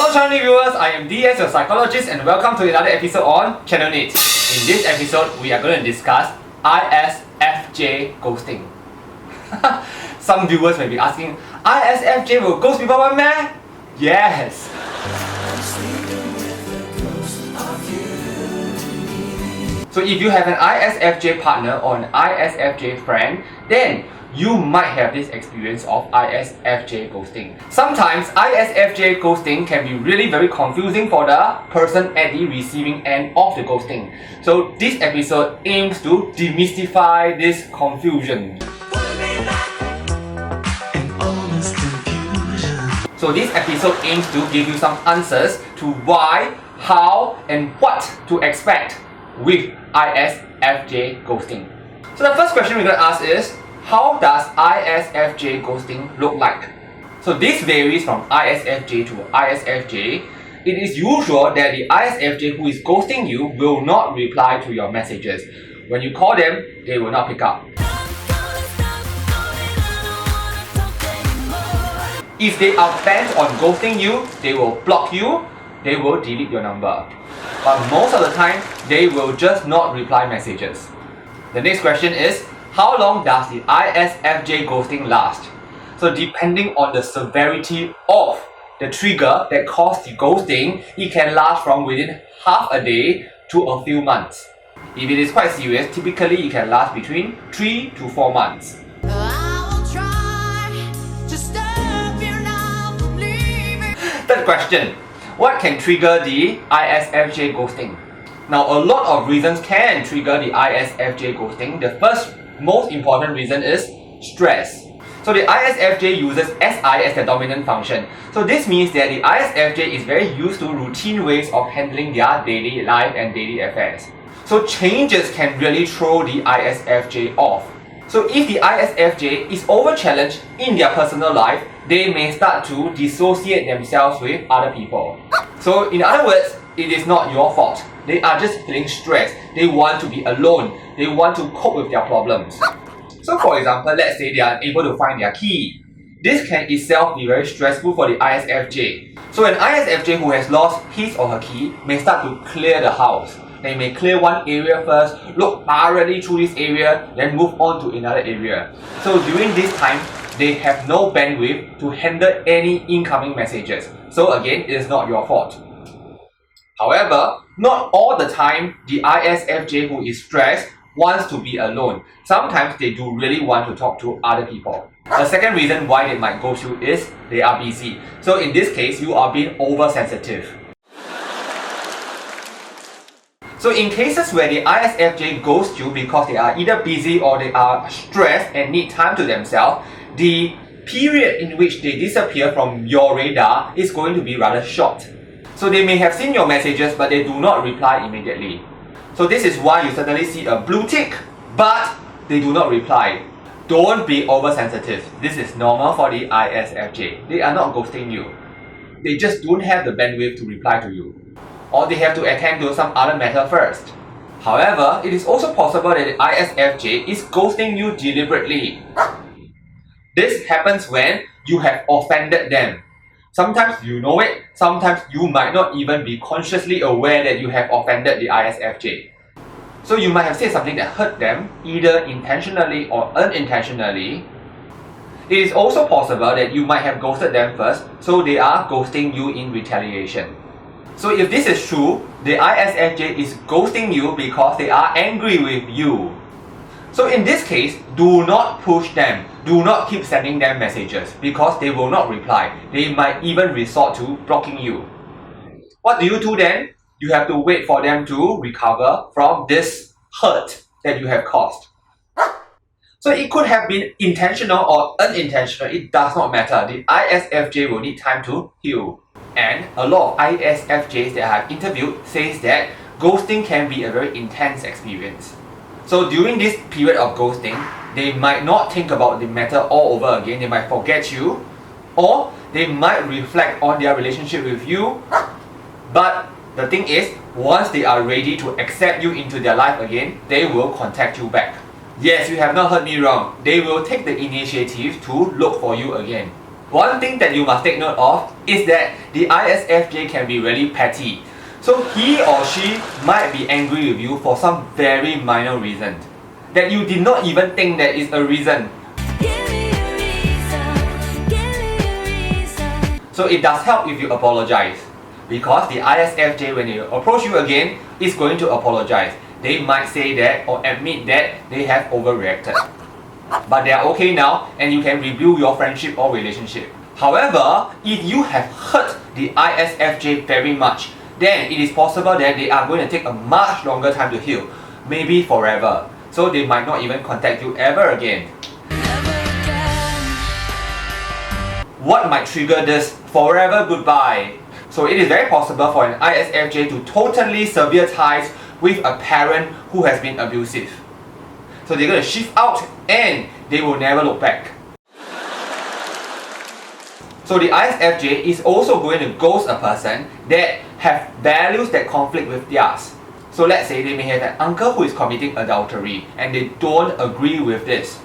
Hello channel viewers, I am DS your psychologist and welcome to another episode on Channel NITT. In this episode, we are going to discuss ISFJ ghosting. Some viewers may be asking, ISFJ will ghost people one meh? Yes! So if you have an ISFJ partner or an ISFJ friend, then you might have this experience of ISFJ ghosting. Sometimes ISFJ ghosting can be really very confusing for the person at the receiving end of the ghosting. So this episode aims to demystify this confusion. So this episode aims to give you some answers to why, how, and what to expect with ISFJ ghosting. So the first question we're going to ask is, how does ISFJ ghosting look like? So this varies from ISFJ to ISFJ. It is usual that the ISFJ who is ghosting you will not reply to your messages. When you call them, they will not pick up. If they are bent on ghosting you, they will block you, they will delete your number. But most of the time, they will just not reply messages. The next question is, how long does the ISFJ ghosting last? So depending on the severity of the trigger that caused the ghosting, it can last from within half a day to a few months. If it is quite serious, typically it can last between 3 to 4 months. Third question, what can trigger the ISFJ ghosting? Now, a lot of reasons can trigger the ISFJ ghosting. The first most important reason is stress. So the ISFJ uses SI as the dominant function. So this means that the ISFJ is very used to routine ways of handling their daily life and daily affairs. So changes can really throw the ISFJ off. So if the ISFJ is over-challenged in their personal life, they may start to dissociate themselves with other people. So in other words, it is not your fault. They are just feeling stressed. They want to be alone. They want to cope with their problems. So for example, let's say they are unable to find their key. This can itself be very stressful for the ISFJ. So an ISFJ who has lost his or her key may start to clear the house. They may clear one area first, look thoroughly through this area, then move on to another area. So during this time, they have no bandwidth to handle any incoming messages. So again, it is not your fault. However, not all the time the ISFJ who is stressed wants to be alone. Sometimes they do really want to talk to other people. A second reason why they might ghost you is they are busy. So in this case, you are being oversensitive. So in cases where the ISFJ ghosts you because they are either busy or they are stressed and need time to themselves, the period in which they disappear from your radar is going to be rather short. So they may have seen your messages but they do not reply immediately. So this is why you suddenly see a blue tick but they do not reply. Don't be oversensitive. This is normal for the ISFJ. They are not ghosting you. They just don't have the bandwidth to reply to you. Or they have to attend to some other matter first. However, it is also possible that the ISFJ is ghosting you deliberately. This happens when you have offended them. Sometimes you know it, sometimes you might not even be consciously aware that you have offended the ISFJ. So you might have said something that hurt them, either intentionally or unintentionally. It is also possible that you might have ghosted them first, so they are ghosting you in retaliation. So if this is true, the ISFJ is ghosting you because they are angry with you. So in this case, do not push them. Do not keep sending them messages because they will not reply. They might even resort to blocking you. What do you do then? You have to wait for them to recover from this hurt that you have caused. So it could have been intentional or unintentional. It does not matter. The ISFJ will need time to heal. And a lot of ISFJs that I have interviewed says that ghosting can be a very intense experience. So during this period of ghosting, they might not think about the matter all over again. They might forget you, or they might reflect on their relationship with you. But the thing is, once they are ready to accept you into their life again, they will contact you back. Yes, you have not heard me wrong. They will take the initiative to look for you again. One thing that you must take note of is that the ISFJ can be really petty. So he or she might be angry with you for some very minor reason that you did not even think that is a reason. So it does help if you apologize, because the ISFJ, when they approach you again, is going to apologize. They might say that or admit that they have overreacted. But they are okay now and you can review your friendship or relationship. However, if you have hurt the ISFJ very much, then it is possible that they are going to take a much longer time to heal, maybe forever. So they might not even contact you ever again. What might trigger this forever goodbye? So it is very possible for an ISFJ to totally sever ties with a parent who has been abusive. So they're going to shift out and they will never look back. So the ISFJ is also going to ghost a person that have values that conflict with theirs. So let's say they may have an uncle who is committing adultery and they don't agree with this.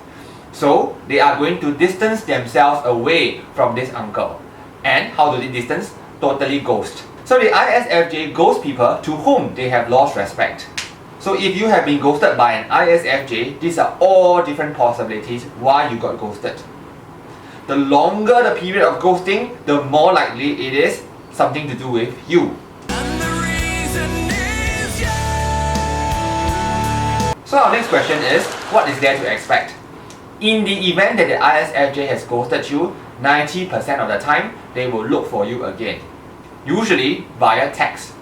So they are going to distance themselves away from this uncle. And how do they distance? Totally ghost. So the ISFJ ghosts people to whom they have lost respect. So if you have been ghosted by an ISFJ, these are all different possibilities why you got ghosted. The longer the period of ghosting, the more likely it is something to do with you. So our next question is, what is there to expect? In the event that the ISFJ has ghosted you, 90% of the time, they will look for you again. Usually via text.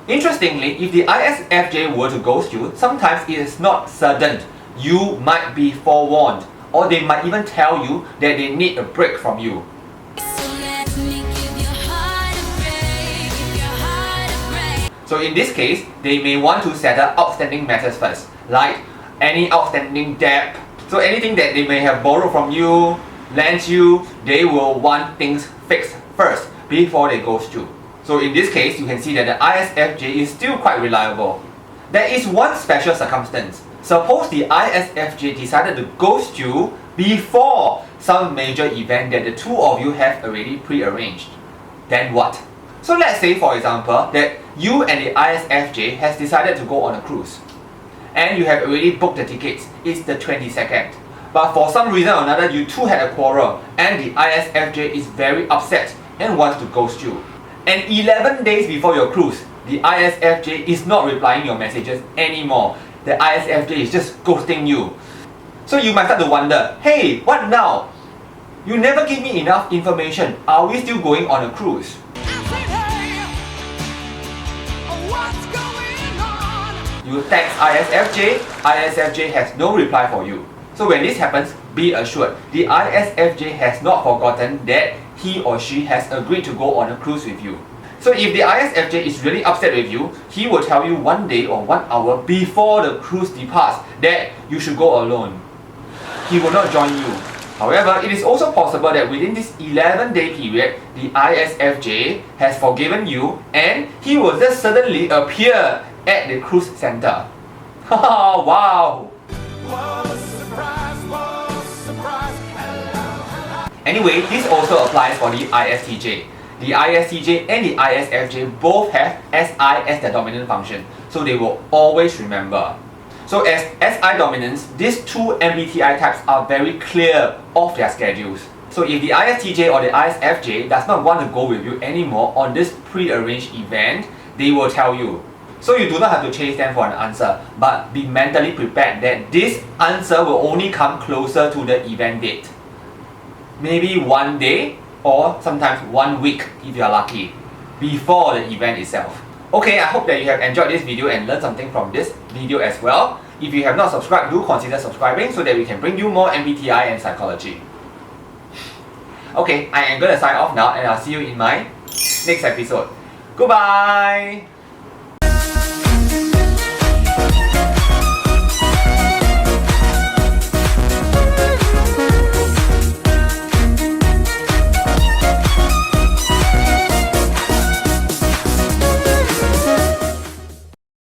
Interestingly, if the ISFJ were to ghost you, sometimes it is not sudden. You might be forewarned, or they might even tell you that they need a break from you. So in this case, they may want to settle outstanding matters first, like any outstanding debt. So anything that they may have borrowed from you, lent you, they will want things fixed first before they ghost you. So in this case, you can see that the ISFJ is still quite reliable. There is one special circumstance. Suppose the ISFJ decided to ghost you before some major event that the two of you have already pre-arranged. Then what? So let's say, for example, that you and the ISFJ has decided to go on a cruise. And you have already booked the tickets. It's the 22nd. But for some reason or another, you two had a quarrel and the ISFJ is very upset and wants to ghost you. And 11 days before your cruise, the ISFJ is not replying your messages anymore. The ISFJ is just ghosting you. So you might start to wonder, hey, what now? You never give me enough information. Are we still going on a cruise? You text ISFJ, ISFJ has no reply for you. So when this happens, be assured, the ISFJ has not forgotten that he or she has agreed to go on a cruise with you. So if the ISFJ is really upset with you, he will tell you 1 day or 1 hour before the cruise departs that you should go alone. He will not join you. However, it is also possible that within this 11-day period, the ISFJ has forgiven you and he will just suddenly appear at the cruise center. Wow! Anyway, this also applies for the ISTJ. The ISTJ and the ISFJ both have SI as their dominant function, so they will always remember. So as SI dominants, these two MBTI types are very clear of their schedules. So if the ISTJ or the ISFJ does not want to go with you anymore on this pre-arranged event, they will tell you. So you do not have to chase them for an answer, but be mentally prepared that this answer will only come closer to the event date. Maybe 1 day or sometimes 1 week if you are lucky, before the event itself. Okay, I hope that you have enjoyed this video and learned something from this video as well. If you have not subscribed, do consider subscribing so that we can bring you more MBTI and psychology. Okay, I am going to sign off now and I'll see you in my next episode. Goodbye!